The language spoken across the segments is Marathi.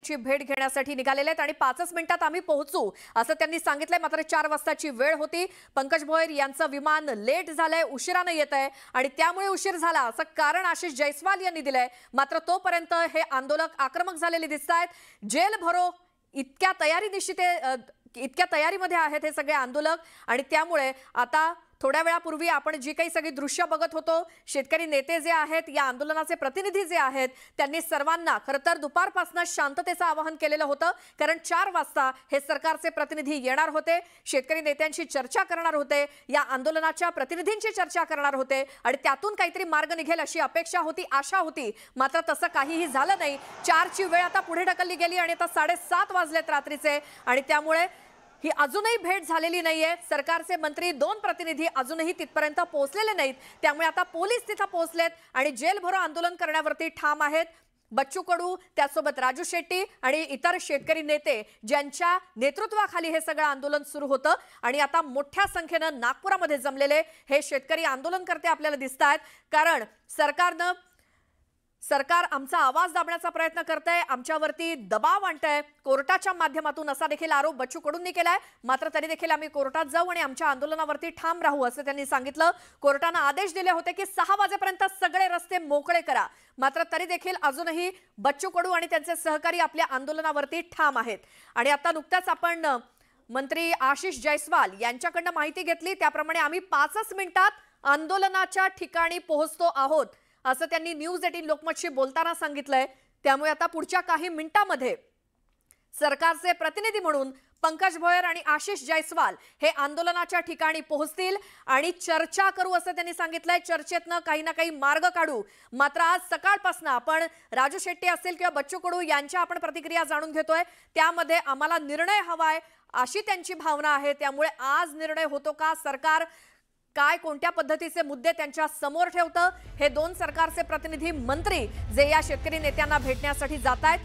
आमची भेट घेण्यासाठी निघालेले आहेत आणि 5 मिनिटात आम्ही पोहोचू असं त्यांनी सांगितलंय। मात्र 4 वाजताची वेळ होती। पंकज भोयर यांचं विमान लेट झालंय, उशिराने येतंय आणि त्यामुळे उशीर झाला असं कारण आशिष जयस्वाल यांनी दिलंय। मात्र तोपर्यंत हे आंदोलक आक्रमक झालेले दिसतायत। जेल भरो इतक्या तयारीमध्ये आहेत हे सगळे आंदोलक आणि त्यामुळे आता थोड्या वेळापूर्वी आपण जी काही सगळी दृश्य बघत होतो, शेतकरी नेते जे आहेत, या आंदोलनाचे प्रतिनिधी जे आहेत, त्यांनी सर्वांना खरं तर दुपारपासून शांततेचं आवाहन केलेलं होतं। कारण 4 वाजता हे सरकारचे प्रतिनिधी येणार होते, शेतकरी नेत्यांशी चर्चा करणार होते, या आंदोलनाच्या प्रतिनिधींची चर्चा करणार होते आणि त्यातून काहीतरी मार्ग निघेल अशी अपेक्षा होती, आशा होती। मात्र तसं काहीही झालं नाही। 4 ची वेळ आता पुढे ढकलली गेली आणि आता 7:30 वाजलेत रात्रीचे आणि त्यामुळे ही अजूनही भेट झालेली नाहीये। सरकारचे मंत्री 2 प्रतिनिधी अजूनही तिथपर्यंत पोहोचलेले नाहीत। त्यामुळे आता पोलीस तिथे पोहोचलेत आणि जेल भरो आंदोलन करण्यावरती ठाम आहेत। बच्चू कडू, त्यासोबत राजू शेट्टी आणि इतर शेतकरी नेते ज्यांच्या नेतृत्वाखाली हे सगळं आंदोलन सुरू होतं आणि आता मोठ्या संख्येने नागपुरामध्ये जमलेले हे शेतकरी आंदोलनकर्ते आपल्याला दिसतात। कारण सरकार आमचा आवाज दाबण्याचा प्रयत्न करतंय, आमच्यावरती दबाव आणतंय कोर्टाच्या माध्यमातून असा देखील आरोप बच्चू कडूंनी केलाय। मात्र तरी देखील आम्ही कोर्टात जाऊ आणि आमच्या आंदोलनावरती ठाम राहू असं त्यांनी सांगितलं। कोर्टाने आदेश दिले होते की 6 वाजेपर्यंत सगळे रस्ते मोकळे करा। मात्र तरी देखील अजूनही बच्चू कडू आणि त्यांचे सहकारी आपल्या आंदोलनावरती ठाम आहेत। आणि आता नुकताच आपण मंत्री आशिष जयस्वाल यांच्याकडून माहिती घेतली, त्याप्रमाणे आम्ही 5 मिनिटात आंदोलनाच्या ठिकाणी पोहोचतो आहोत असं त्यांनी न्यूज 18 लोकमतशी बोलताना सांगितलंय। त्यामुळे आता पुढच्या काही मिनिटांमध्ये सरकारचे प्रतिनिधी म्हणून पंकज भोयर आणि आशिष जयस्वाल हे आंदोलनाच्या ठिकाणी पोहोचतील आणि चर्चा करू असं त्यांनी सांगितलंय। चर्चेतनं काही ना काही मार्ग काढू। मात्र आज सकाळपासून आपण राजू शेट्टी असेल किंवा बच्चू कडू यांच्या आपण प्रतिक्रिया जाणून घेतोय, त्यामध्ये आम्हाला निर्णय हवाय अशी त्यांची भावना आहे। त्यामुळे आज निर्णय होतो का, सरकार काय कोणत्या पद्धतीचे मुद्दे त्यांच्या समोर ठेवतं, हे 2 सरकारचे प्रतिनिधी मंत्री जे या शेतकरी नेत्यांना भेटण्यासाठी जात आहेत,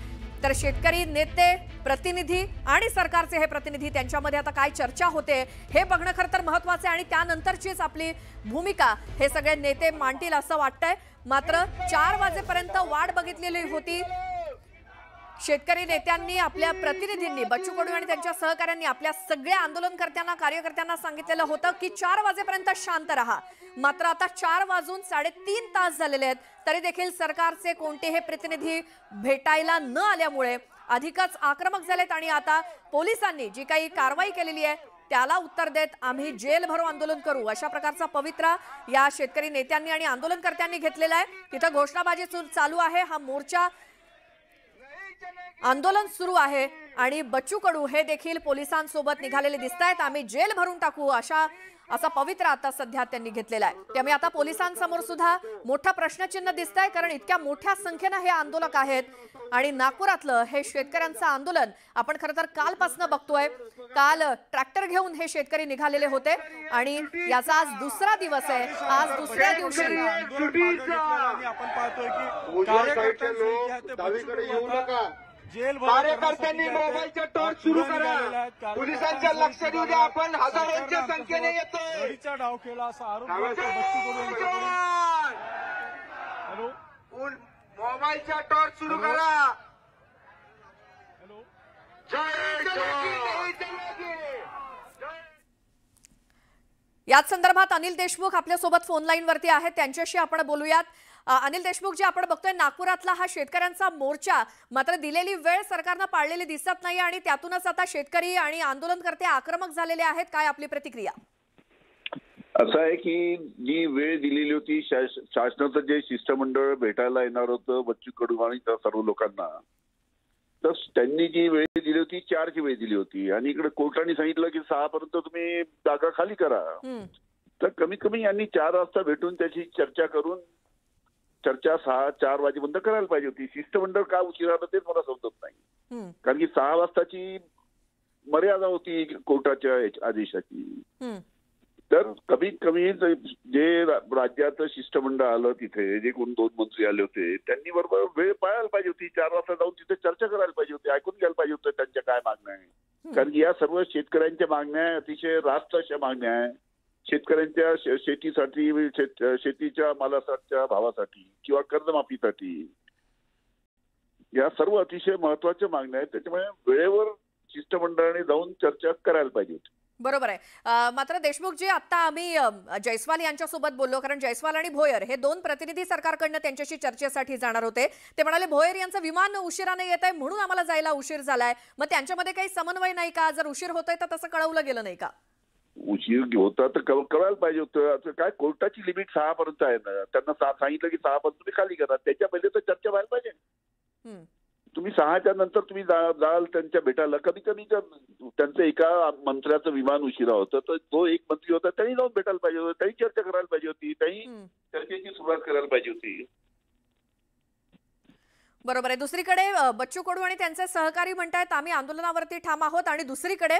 तर शेतकरी नेते प्रतिनिधी आणि सरकारचे हे प्रतिनिधी त्यांच्यामध्ये आता काय चर्चा होते हे बघणं खरं तर महत्त्वाचं आहे आणि त्यानंतरचीच आपली भूमिका हे सगळे नेते मांडतील असं वाटतंय। मात्र 4 वाजेपर्यंत वाट बघितलेली होती। शेतकरी नेत्यांनी आपल्या प्रतिनिधींनी बच्चू कडू आणि त्यांच्या सहकाऱ्यांनी आपल्या सगळ्या आंदोलनकर्त्यांना कार्यकर्त्यांना सांगितलेलं होतं की 4 वाजेपर्यंत शांत रहा। मात्र आता 4 वाजून 3.5 तास झालेले आहेत, तरी देखील सरकारचे कोणतेही प्रतिनिधी भेटायला न आल्यामुळे अधिकच आक्रमक झालेत आणि आता पोलिसांनी जी काही कारवाई केलेली आहे त्याला उत्तर देत आम्ही जेल भरो आंदोलन करू अशा प्रकारचा पवित्रा या शेतकरी नेत्यांनी आणि आंदोलनकर्त्यांनी घेतलेला आहे। तिथे घोषणाबाजी चालू आहे, हा मोर्चा आंदोलन सुरू आहे आणि बच्चू कडू हे देखील पोलिसांसोबत निघालेले दिसतायत। आम्ही जेल भरून टाकू असा पवित्रा आता सध्या त्यांनी घेतलेला आहे। त्यामुळे आता पोलिसांसमोर सुद्धा मोठा प्रश्नचिन्ह दिसतंय, कारण इतक्या मोठ्या संख्येने हे आंदोलक आहेत आणि नागपुरातलं हे शेतकऱ्यांचं आंदोलन आपण खरं तर कालपासून बघतोय। काल ट्रॅक्टर घेऊन हे शेतकरी निघालेले होते आणि याचा आज दुसरा दिवस आहे। आज दुसऱ्या दिवशी आपण पाहतोय की कार्यकर्त्यांनी मोबाईलचा टॉर्च सुरू करा, पोलिसांच्या लक्षात येऊ द्या, आपण हजारोंच्या संख्येने येतोय। डाव केला असा आरोप मोबाईलचा टॉर्च सुरू करा। याच संदर्भात अनिल देशमुख आपल्यासोबत फोन लाईन वरती आहेत, त्यांच्याशी आपण बोलूयात। अनिल देशमुख, जे आपण बघतोय नागपुरातला हा शेतकऱ्यांचा मोर्चा, मात्र दिलेली वेळ सरकारने पाळलेली दिसत नाही आणि त्यातूनच आता शेतकरी आणि आंदोलनकर्ते आक्रमक झालेले आहेत, काय आपली प्रतिक्रिया? असं आहे की जी वेळ दिलेली होती, शासनाचं जे शिष्टमंडळ भेटायला येणार होतं बच्चू कडू आणि त्या सर्व लोकांना, तर त्यांनी जी वेळ दिली होती 4 ची वेळ दिली होती आणि इकडे कोर्टाने सांगितलं की 6 पर्यंत तुम्ही जागा खाली करा। तर कमीत कमी यांनी 4 वाजता भेटून त्याची चर्चा करून चर्चा 4 वाजेपर्यंत करायला पाहिजे होती। शिष्टमंडळ का उशिरा आलं तेच मला समजत नाही, कारण की 6 वाजताची मर्यादा होती कोर्टाच्या आदेशाची। तर कमीत कमी जे राज्याचं शिष्टमंडळ आलं तिथे, जे कोण 2 मंत्री आले होते, त्यांनी बरोबर वेळ पाळायला पाहिजे होती। 4 वाजता जाऊन तिथे चर्चा करायला पाहिजे होती, ऐकून घ्यायला पाहिजे होतं त्यांच्या काय मागण्या आहे। कारण की या सर्व शेतकऱ्यांच्या मागण्या अतिशय रास्त अशा मागण्या आहे। शेतकऱ्यांच्या शेतीसाठी, शेतीच्या मालाच्या भावासाठी किंवा कर्जमाफीसाठी या सर्व अतिशय महत्वाच्या मागण्या आहेत. त्याच्यामुळे वेळेवर शिष्टमंडळाने जाऊन चर्चा करायला पाहिजे. बरोबर आहे. मात्र देशमुख जी आता आम्ही जयस्वाल यांच्यासोबत बोललो, कारण जयस्वाल आणि भोयर हे दोन प्रतिनिधी सरकारकडनं त्यांच्याशी चर्चेसाठी जाणार होते. ते म्हणाले भोयर यांचं विमान उशिराने येत आहे म्हणून आम्हाला जायला उशीर झालाय. मग त्यांच्यामध्ये काही समन्वय नाही का? जर उशीर होतोय तर तसं कळवलं गेलं नाही का? उशीर होता तर कळायला पाहिजे होतं. आता काय कोर्टाची लिमिट 6 पर्यंत आहे ना. त्यांना सांगितलं की 6 पर्यंत तुम्ही खाली करा. त्याच्या पहिले तर चर्चा व्हायला पाहिजे. हम्म. तुम्ही 6च्या नंतर तुम्ही जाल त्यांच्या भेटायला. कधी कधी त्यांचं एका मंत्र्याचं विमान उशिरा होतं तर जो एक मंत्री होता त्यांनी जाऊन भेटायला पाहिजे होतं. त्यांनी चर्चा करायला पाहिजे होती. त्यांनी चर्चेची सुरुवात करायला पाहिजे होती. बरोबर आहे. दुसरीकडे बच्चू कडू आणि त्यांचे सहकारी म्हणतायत आम्ही आंदोलनावरती ठाम आहोत, आणि दुसरीकडे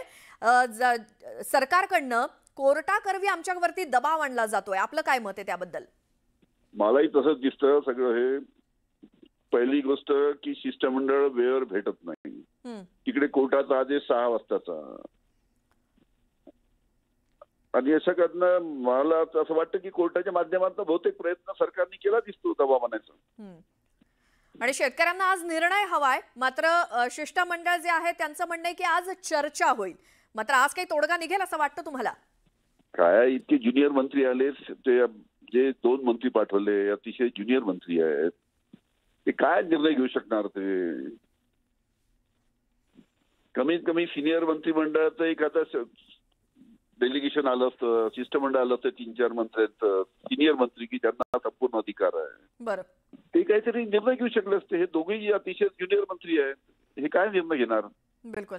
सरकारकडनं कोर्टाकरवी आमच्यावरती दबाव आणला जातोय. आपलं काय मत आहे त्याबद्दल? मलाही तसंच दिसतं सगळं हे. पहिली गोष्ट की शिष्टमंडळ वेळेवर भेटत नाही. तिकडे कोर्टाचा आदेश 6 वाजताचा, आणि असं करणं मला असं वाटतं की कोर्टाच्या माध्यमातून बहुतेक प्रयत्न सरकारने केला दिसतो दबाव आणायचा. आणि शेतकऱ्यांना आज निर्णय हवाय. मात्र शिष्टमंडळ जे आहे त्यांचं म्हणणं आहे की आज चर्चा होईल. मात्र आज काही तोडगा निघेल असं वाटतं तुम्हाला? काय इतके ज्युनियर मंत्री आले, ते जे 2 मंत्री पाठवले अतिशय ज्युनियर मंत्री आहेत, ते काय निर्णय घेऊ शकणार? ते कमीत कमी सिनियर मंत्रिमंडळाचं एखादा डेलिगेशन आलं असतं, शिष्टमंडळ आलं असतं 3-4 मंत्र्यांचं, सिनियर मंत्री की ज्यांना संपूर्ण अधिकार आहे. बरं, ते काहीतरी निर्णय घेऊ शकले असते. हे दोघेही अतिशय ज्युनियर मंत्री आहेत, हे काय निर्णय घेणार? बिलकुल.